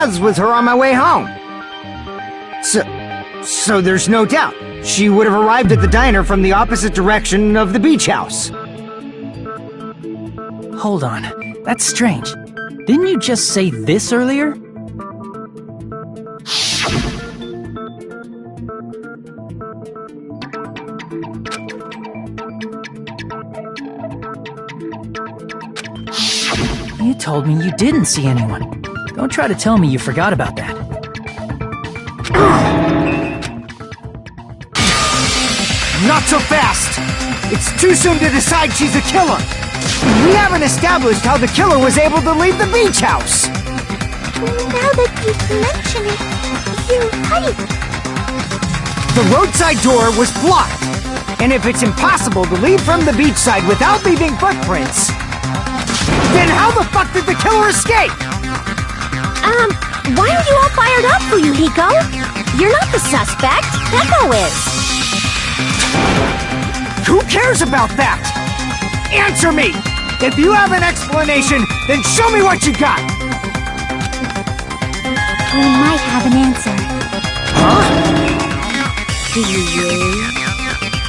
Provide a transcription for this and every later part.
with her on my way home. So there's no doubt she would have arrived at the diner from the opposite direction of the beach house. Hold on, that's strange. Didn't you just say this earlier? You told me you didn't see anyone. Don't try to tell me you forgot about that. Not so fast! It's too soon to decide she's a killer! We haven't established how the killer was able to leave the beach house! Now that you mention it, you're right. The roadside door was blocked! And if it's impossible to leave from the beachside without leaving footprints, then how the fuck did the killer escape? Why are you all fired up, Fuyuhiko? You're not the suspect. Peko is. Who cares about that? Answer me! If you have an explanation, then show me what you got! We might have an answer. Huh? Do you really?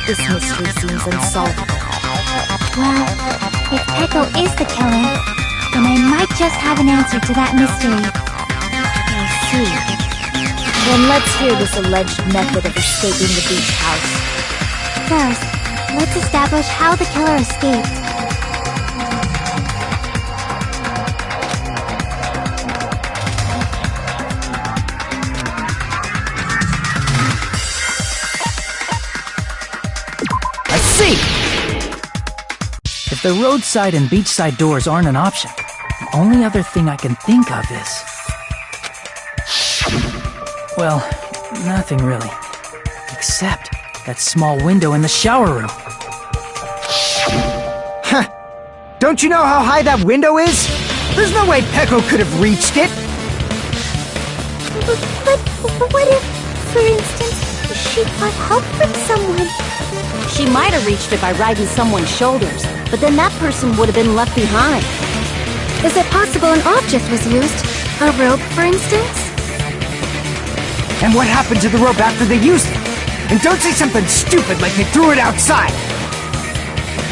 This mystery seems unsolvable. Well, if Peko is the killer, then I might just have an answer to that mystery. I see. Then let's hear this alleged method of escaping the beach house. First, let's establish how the killer escaped. I see! If the roadside and beachside doors aren't an option, the only other thing I can think of is... well, nothing really. Except that small window in the shower room. Huh. Don't you know how high that window is? There's no way Peko could have reached it! But what if, for instance, she got help from someone? She might have reached it by riding someone's shoulders, but then that person would have been left behind. Is it possible an object was used? A rope, for instance? And what happened to the rope after they used it? And don't say something stupid like they threw it outside!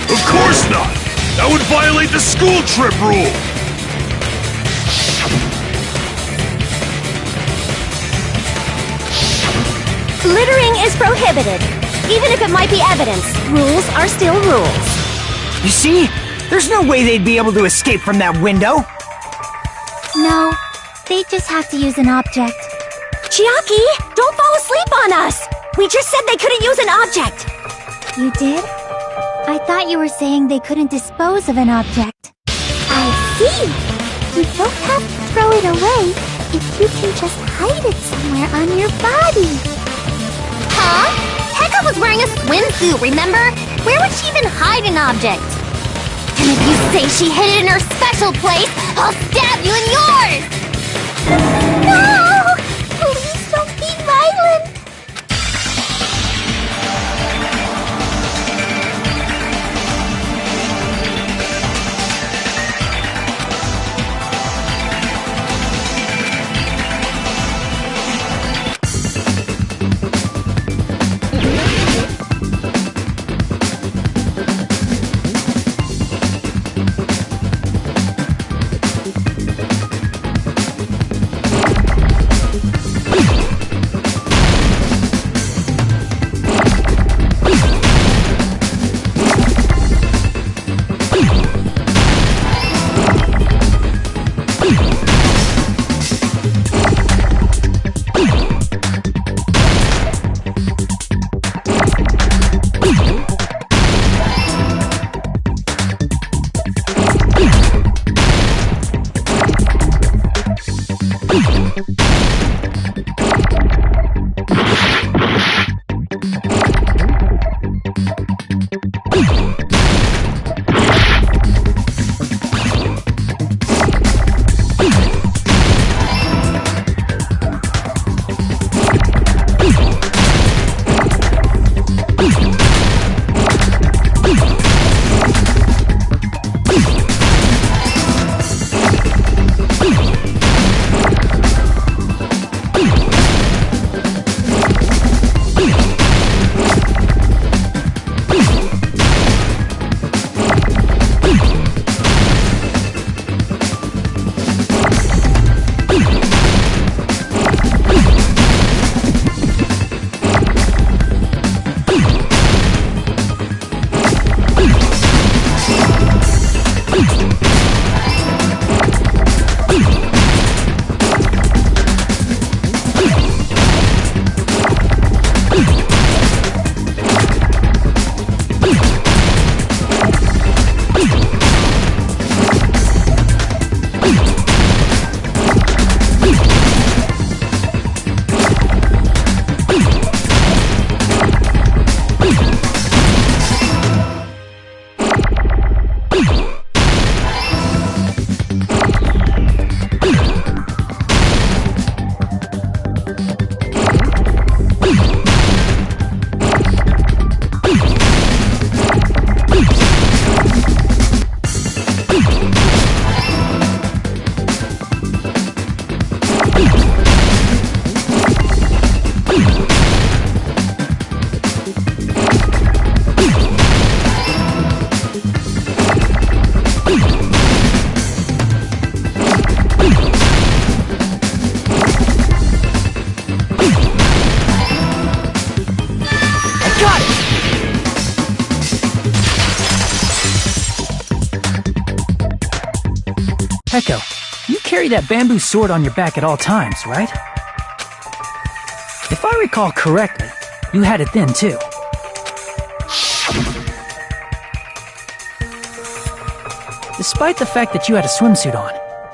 Of course not! That would violate the school trip rule! Littering is prohibited. Even if it might be evidence, rules are still rules. You see? There's no way they'd be able to escape from that window! No, they just have to use an object. Chiaki, don't fall asleep on us! We just said they couldn't use an object! You did? I thought you were saying they couldn't dispose of an object. I see! You don't have to throw it away if you can just hide it somewhere on your body. Huh? Peko was wearing a swimsuit, remember? Where would she even hide an object? And if you say she hid it in her special place, I'll stab you in yours! No! Please don't be violent! Peko, you carry that bamboo sword on your back at all times, right? If I recall correctly, you had it then too. Despite the fact that you had a swimsuit on,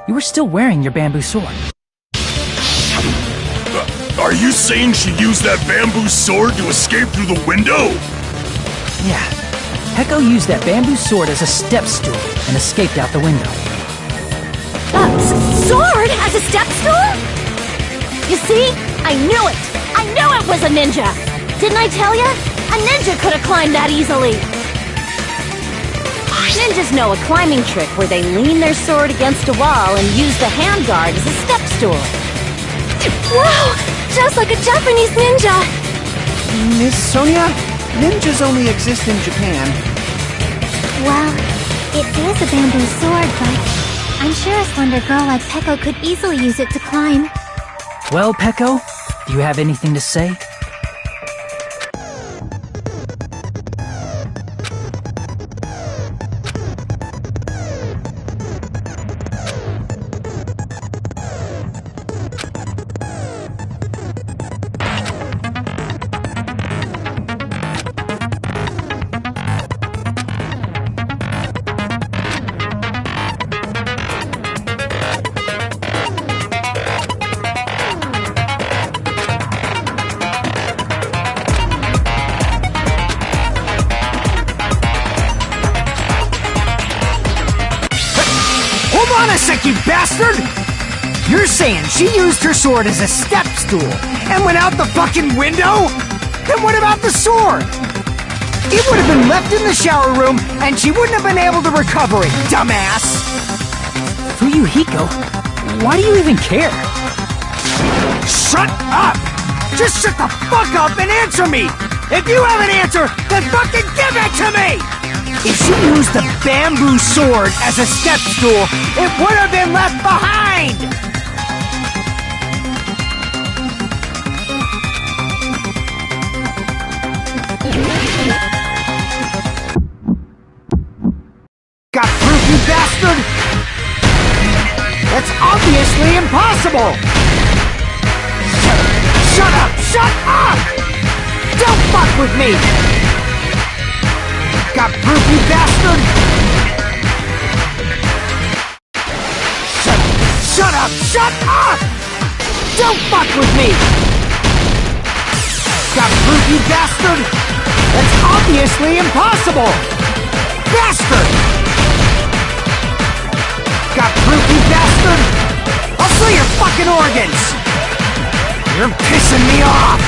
you were still wearing your bamboo sword. Are you saying she used that bamboo sword to escape through the window? Yeah, Peko used that bamboo sword as a step stool and escaped out the window. Sword as a step stool? You see? I knew it! I knew it was a ninja! Didn't I tell ya? A ninja could have climbed that easily! Ninjas know a climbing trick where they lean their sword against a wall and use the handguard as a step stool. Wow! Just like a Japanese ninja! Miss Sonia, ninjas only exist in Japan. Well, it is a bamboo sword, but I'm sure a slender girl like Peko could easily use it to climb. Well, Peko, do you have anything to say? Hold on a sec, you bastard! You're saying she used her sword as a step stool and went out the fucking window? Then what about the sword? It would have been left in the shower room and she wouldn't have been able to recover it, dumbass! Fuyuhiko, why do you even care? Shut up! Just shut the fuck up and answer me! If you have an answer, then fucking give it to me! If she used the bamboo sword as a step stool, it would have been left behind! Got proof, you bastard? That's obviously impossible! Shut up! Shut up! Don't fuck with me! Got proof, you bastard! Shut up! Shut up! Don't fuck with me! Got proof, you bastard! That's obviously impossible! Bastard! Got proof, you bastard! I'll steal your fucking organs! You're pissing me off!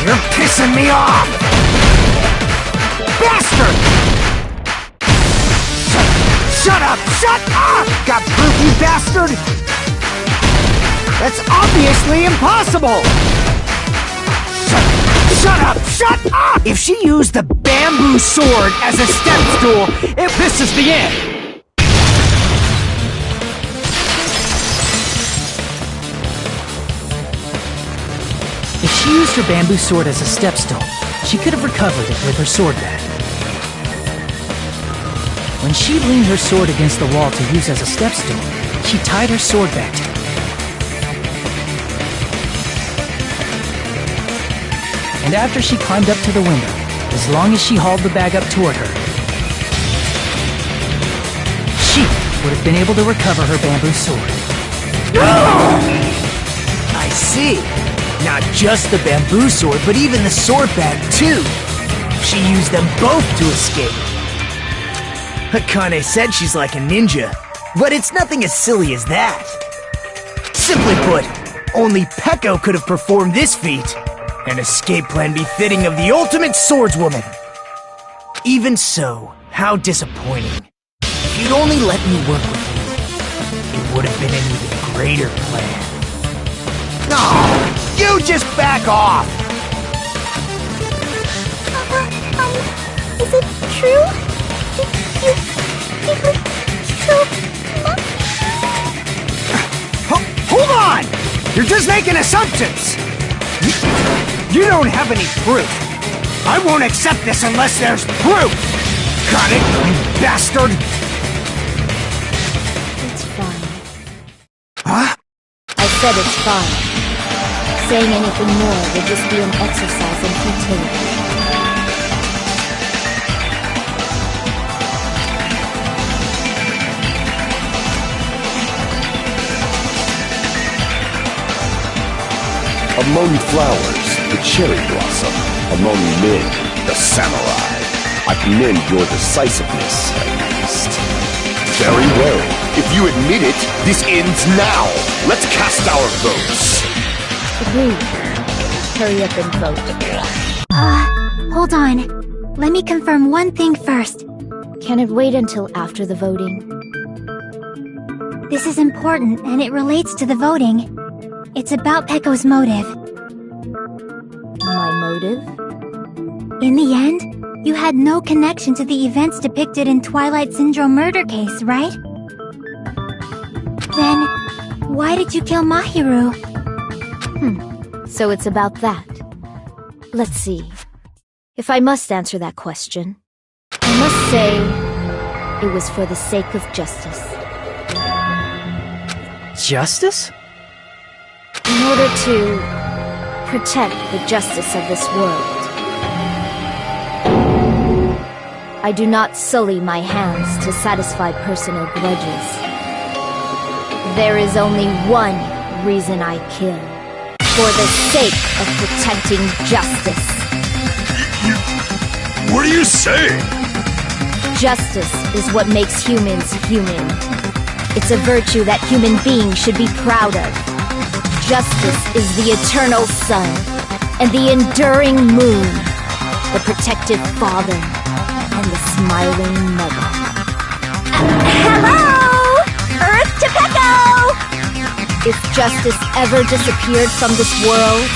You're pissing me off! Bastard! Shut up! Shut up! Got proof, you bastard? That's obviously impossible! Shut up! Shut up! If she used the bamboo sword as a step stool, this is the end! If she used her bamboo sword as a step stool, she could have recovered it with her sword bag. When she leaned her sword against the wall to use as a step stool, she tied her sword back to it. And after she climbed up to the window, as long as she hauled the bag up toward her, she would have been able to recover her bamboo sword. I see. Not just the bamboo sword, but even the sword bag, too. She used them both to escape. Akane said she's like a ninja, but it's nothing as silly as that. Simply put, Only Peko could have performed this feat. An escape plan befitting of the ultimate swordswoman. Even so, how disappointing. If you'd only let me work with you, it would have been an even greater plan. No, you just back off! Is it true? You killed Hold on! You're just making assumptions! You don't have any proof. I won't accept this unless there's proof! Got it, you bastard! It's fine. Huh? I said it's fine. Saying anything more would just be an exercise in futility. Among flowers, the cherry blossom. Among men, the samurai. I commend your decisiveness, at least. Very well. If you admit it, this ends now. Let's cast our votes. Agreed. Hurry up and vote. Hold on. Let me confirm one thing first. Can it wait until after the voting? This is important, and it relates to the voting. It's about Peko's motive. My motive? In the end, you had no connection to the events depicted in Twilight Syndrome murder case, right? Then, why did you kill Mahiru? So it's about that. Let's see. If I must answer that question, I must say it was for the sake of justice. Justice? In order to protect the justice of this world. I do not sully my hands to satisfy personal grudges. There is only one reason I kill. For the sake of protecting justice. What are you saying? Justice is what makes humans human. It's a virtue that human beings should be proud of. Justice is the eternal sun and the enduring moon, the protective father and the smiling mother. Hello! Earth to Peko! If justice ever disappeared from this world,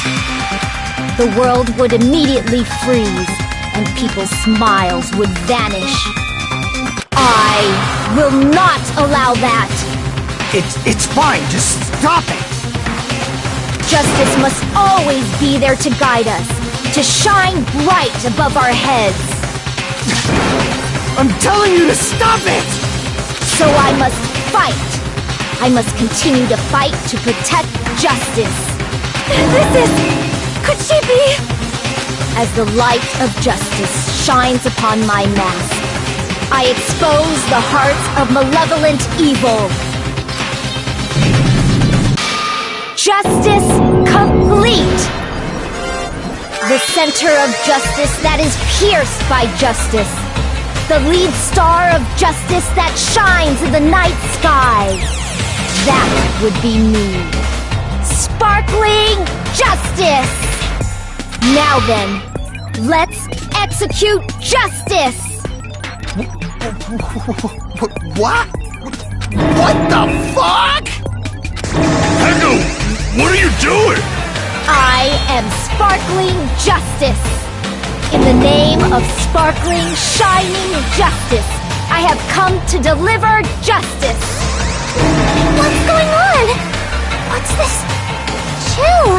the world would immediately freeze and people's smiles would vanish. I will not allow that! It's fine, just stop it! Justice must always be there to guide us, to shine bright above our heads. I'm telling you to stop it! So I must fight. I must continue to fight to protect justice. Could she be? As the light of justice shines upon my mask, I expose the heart of malevolent evil. Justice complete! The center of justice that is pierced by justice. The lead star of justice that shines in the night sky. That would be me. Sparkling justice! Now then, let's execute justice! What? What the fuck? Peko, what are you doing? I am sparkling justice. In the name of sparkling, shining justice, I have come to deliver justice. What's going on? What's this? Chill!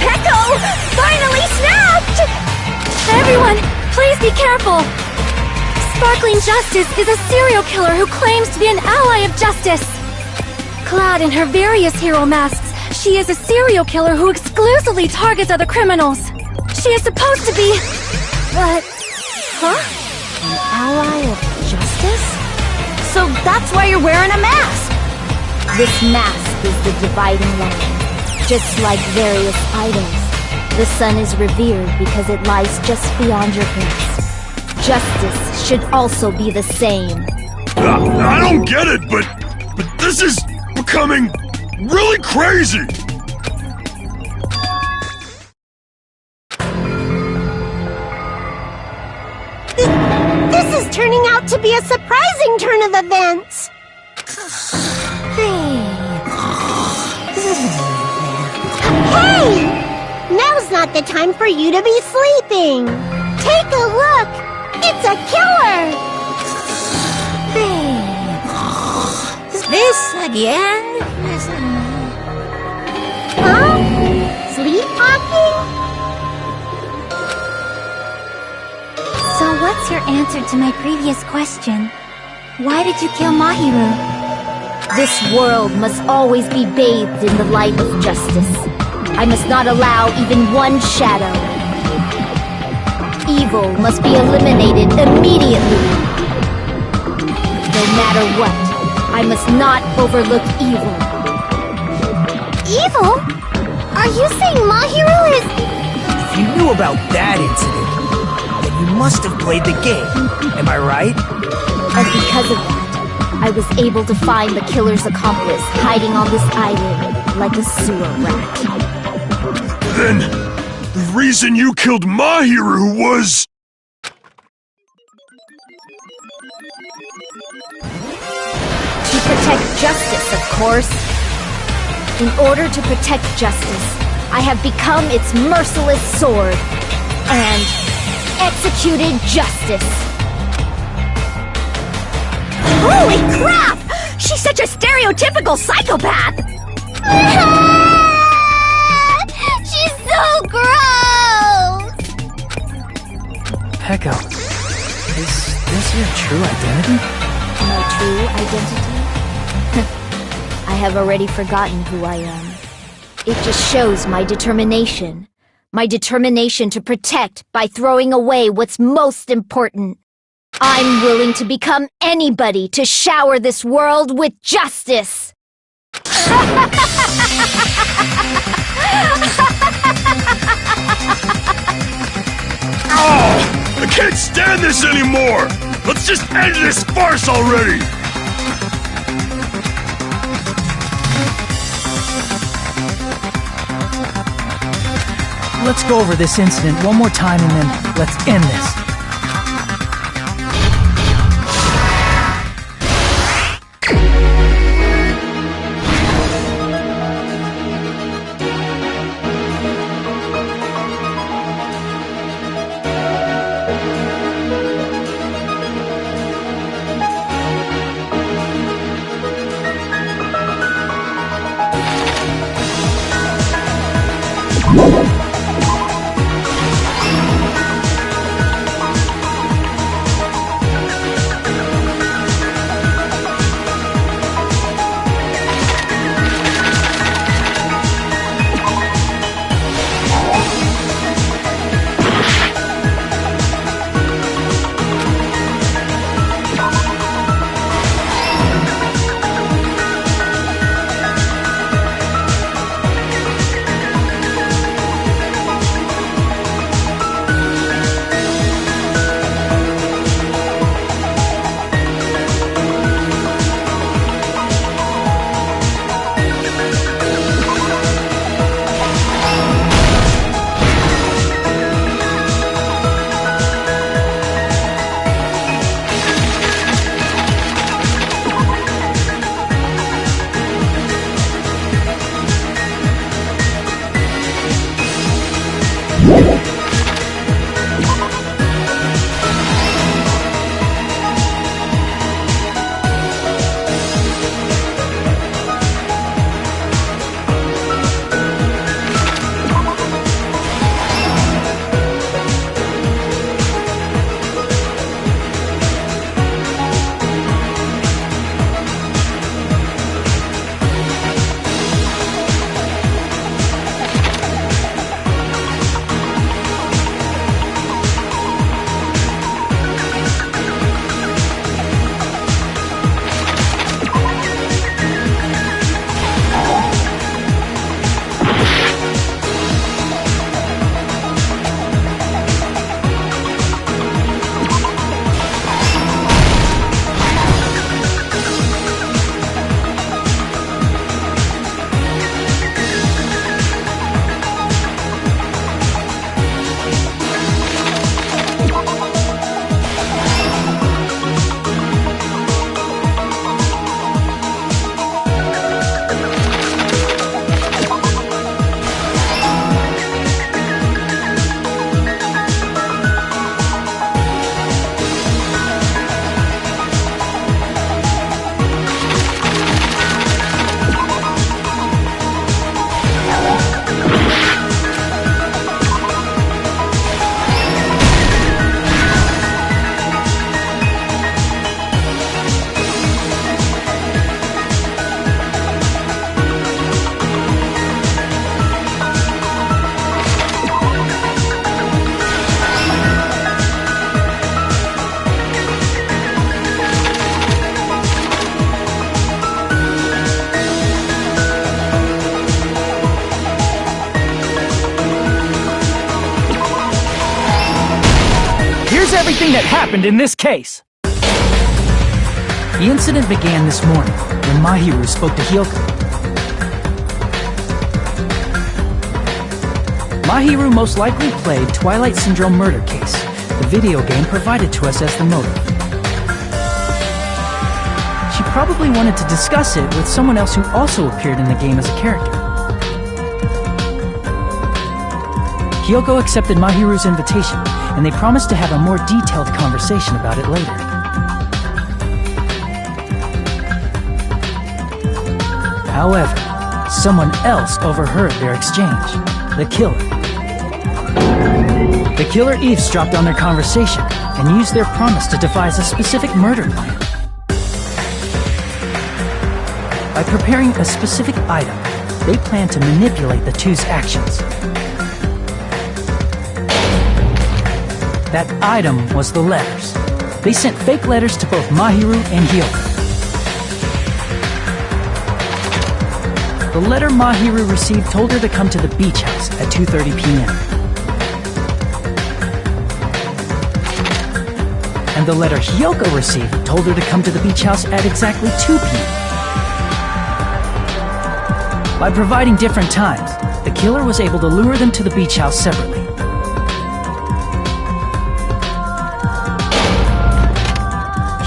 Peko finally snapped! Everyone, please be careful! Sparkling Justice is a serial killer who claims to be an ally of justice. Clad in her various hero masks, she is a serial killer who exclusively targets other criminals. She is supposed to be... Huh? An ally of justice? So that's why you're wearing a mask! This mask is the dividing line. Just like various idols, the sun is revered because it lies just beyond your face. Justice should also be the same. I don't get it, but this is becoming really crazy! This is turning out to be a surprising turn of events. Hey! Now's not the time for you to be sleeping. Take a look. It's a killer. This again? Huh? Sleepwalking? So what's your answer to my previous question? Why did you kill Mahiru? This world must always be bathed in the light of justice. I must not allow even one shadow. Evil must be eliminated immediately. No matter what, I must not overlook evil. Evil? Are you saying Mahiru is... If you knew about that incident, then you must have played the game. Am I right? And because of that, I was able to find the killer's accomplice hiding on this island like a sewer rat. Then, the reason you killed Mahiru was... To protect justice, of course. In order to protect justice, I have become its merciless sword and executed justice. Holy crap! She's such a stereotypical psychopath! She's so gross! Peko, is this your true identity? My true identity? I have already forgotten who I am. It just shows my determination. My determination to protect by throwing away what's most important. I'm willing to become anybody to shower this world with justice! Oh! I can't stand this anymore! Let's just end this farce already! Let's go over this incident one more time and then let's end this. everything that happened in this case. The incident began this morning when Mahiru spoke to Hyoko. Mahiru most likely played Twilight Syndrome Murder Case, the video game provided to us as the motive. She probably wanted to discuss it with someone else who also appeared in the game as a character. Hyoko accepted Mahiru's invitation, and they promised to have a more detailed conversation about it later. However, someone else overheard their exchange. The killer. The killer eavesdropped on their conversation and used their promise to devise a specific murder plan. By preparing a specific item, they planned to manipulate the two's actions. That item was the letters. They sent fake letters to both Mahiru and Hyoko. The letter Mahiru received told her to come to the beach house at 2:30 p.m. And the letter Hyoko received told her to come to the beach house at exactly 2 p.m. By providing different times, the killer was able to lure them to the beach house separately.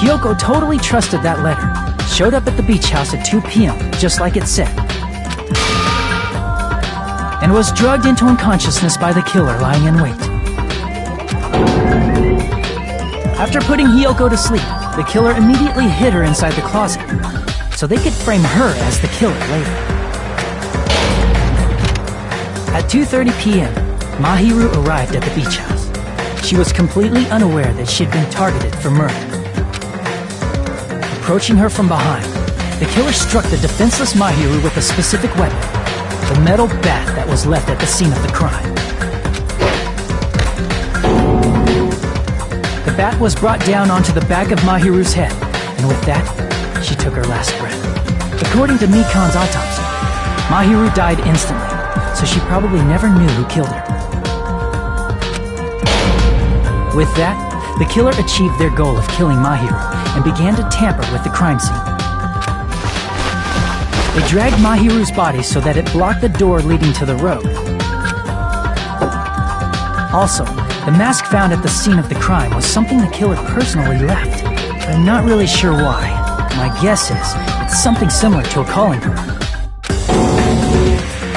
Hyoko totally trusted that letter, showed up at the beach house at 2 p.m., just like it said, and was drugged into unconsciousness by the killer lying in wait. After putting Hyoko to sleep, the killer immediately hid her inside the closet, so they could frame her as the killer later. At 2:30 p.m., Mahiru arrived at the beach house. She was completely unaware that she'd been targeted for murder. Approaching her from behind, the killer struck the defenseless Mahiru with a specific weapon, the metal bat that was left at the scene of the crime. The bat was brought down onto the back of Mahiru's head, and with that, she took her last breath. According to Mikan's autopsy, Mahiru died instantly, so she probably never knew who killed her. With that, the killer achieved their goal of killing Mahiru and began to tamper with the crime scene. They dragged Mahiru's body so that it blocked the door leading to the road. Also, the mask found at the scene of the crime was something the killer personally left. I'm not really sure why. My guess is it's something similar to a calling card.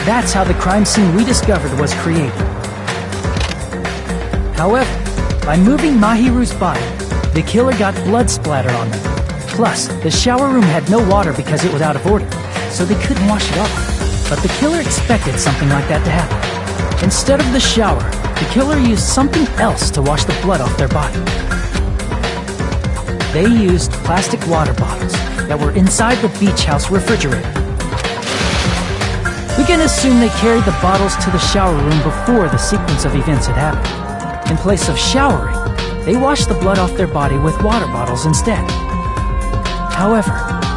That's how the crime scene we discovered was created. However, by moving Mahiru's body, the killer got blood splatter on them. Plus, the shower room had no water because it was out of order, so they couldn't wash it off. But the killer expected something like that to happen. Instead of the shower, the killer used something else to wash the blood off their body. They used plastic water bottles that were inside the beach house refrigerator. We can assume they carried the bottles to the shower room before the sequence of events had happened. In place of showering, they washed the blood off their body with water bottles instead. However,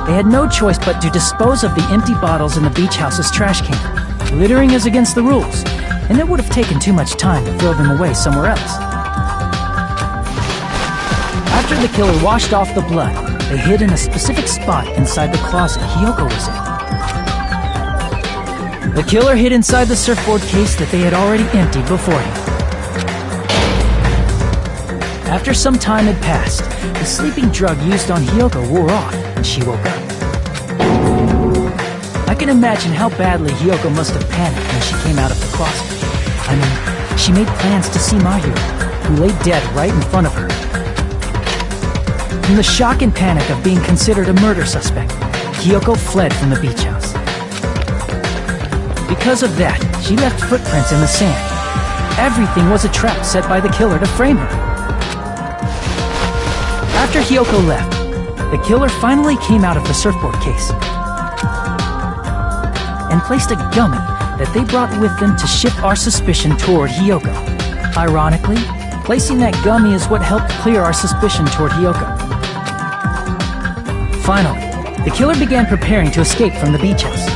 they had no choice but to dispose of the empty bottles in the beach house's trash can. Littering is against the rules, and it would have taken too much time to throw them away somewhere else. After the killer washed off the blood, they hid in a specific spot inside the closet Hyoko was in. The killer hid inside the surfboard case that they had already emptied beforehand. After some time had passed, the sleeping drug used on Hyoko wore off, and she woke up. I can imagine how badly Hyoko must have panicked when she came out of the closet. I mean, she made plans to see Mahiru, who lay dead right in front of her. In the shock and panic of being considered a murder suspect, Hyoko fled from the beach house. Because of that, she left footprints in the sand. Everything was a trap set by the killer to frame her. After Hyoko left, the killer finally came out of the surfboard case and placed a gummy that they brought with them to shift our suspicion toward Hyoko. Ironically, placing that gummy is what helped clear our suspicion toward Hyoko. Finally, the killer began preparing to escape from the beach house.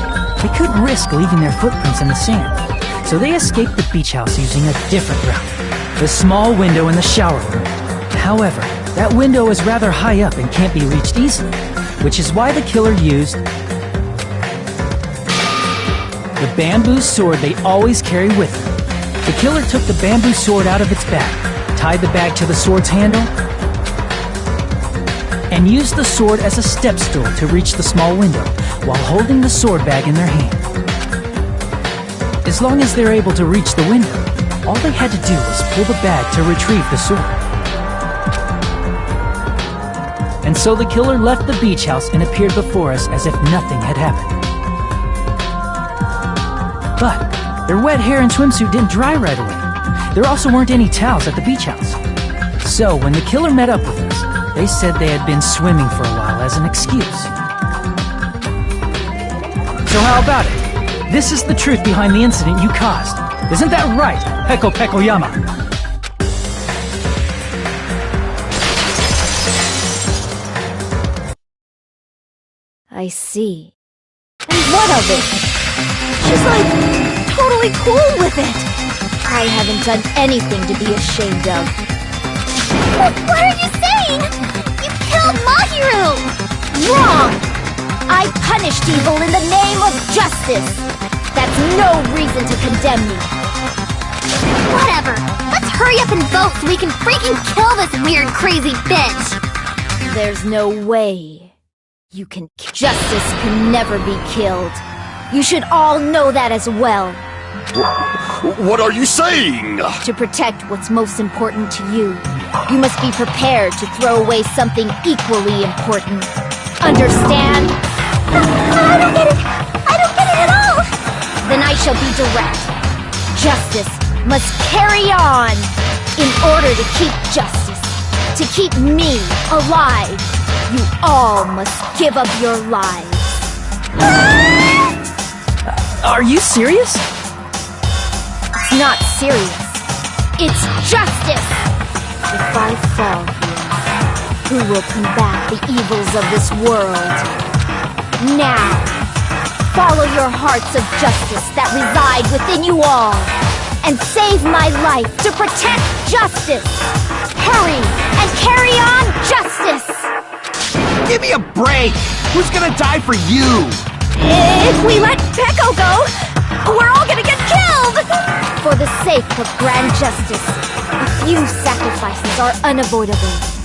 They couldn't risk leaving their footprints in the sand, so they escaped the beach house using a different route, the small window in the shower room. However, that window is rather high up and can't be reached easily, which is why the killer used the bamboo sword they always carry with them. The killer took the bamboo sword out of its bag, tied the bag to the sword's handle, and used the sword as a step stool to reach the small window while holding the sword bag in their hand. As long as they're able to reach the window, all they had to do was pull the bag to retrieve the sword. And so the killer left the beach house and appeared before us as if nothing had happened. But their wet hair and swimsuit didn't dry right away. There also weren't any towels at the beach house. So when the killer met up with us, they said they had been swimming for a while as an excuse. So how about it? This is the truth behind the incident you caused. Isn't that right, Peko Pekoyama? I see. And what of it? She's like, totally cool with it. I haven't done anything to be ashamed of. What are you saying? You killed Mahiru! Wrong! I punished evil in the name of justice. That's no reason to condemn me. Whatever. Let's hurry up and vote so we can freaking kill this weird, crazy bitch. There's no way. You can... Justice can never be killed. You should all know that as well. What are you saying? To protect what's most important to you, you must be prepared to throw away something equally important. Understand? I don't get it. I don't get it at all. Then I shall be direct. Justice must carry on. In order to keep justice, to keep me alive, you all must give up your lives. Are you serious? It's not serious. It's justice! If I fall here, who will combat the evils of this world? Now, follow your hearts of justice that reside within you all, and save my life to protect justice! Hurry, and carry on justice! Give me a break! Who's gonna die for you? If we let Peko go, we're all gonna get killed! For the sake of grand justice, a few sacrifices are unavoidable.